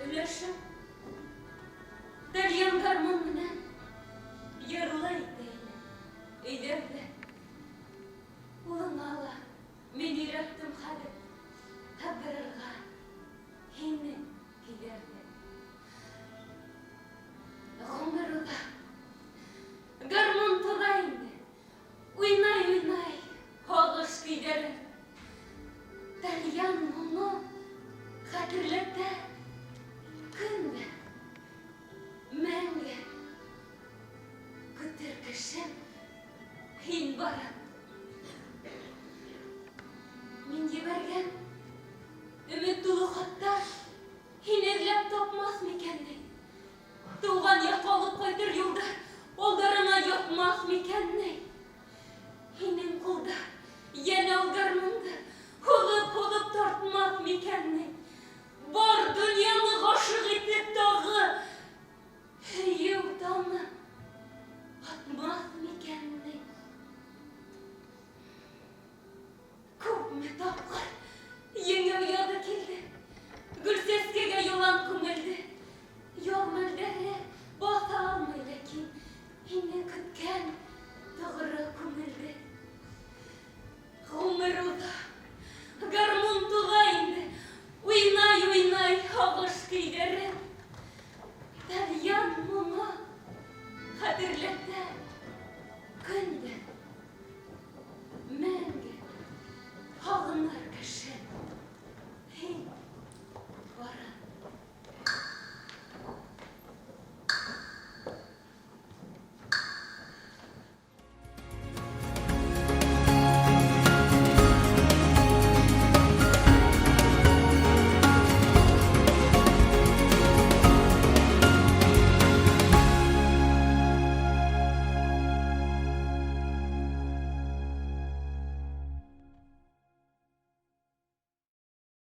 Өләшім, дәриян гармон менен йырлай дейін, өйлерді. Улың ала, мен үйреттім хады, табдырырға, хеймен келерді. Ғұмырыға, гармон тұдайынды, уйнай, хоғыш күйлерін. Дәриян мұны хатırlatta күнді, мәңгі, күттіргішім хин барам. Мен еберген үміт дулы хаттар хин эзләп тапмас мекенді. Туған яқалып қайтыр юлдар, олдарыңа йотмас мекенді. Хинен құлда, ене олгармыңды, Худып тартмақ мекенне, бар дүниені ғашық етіп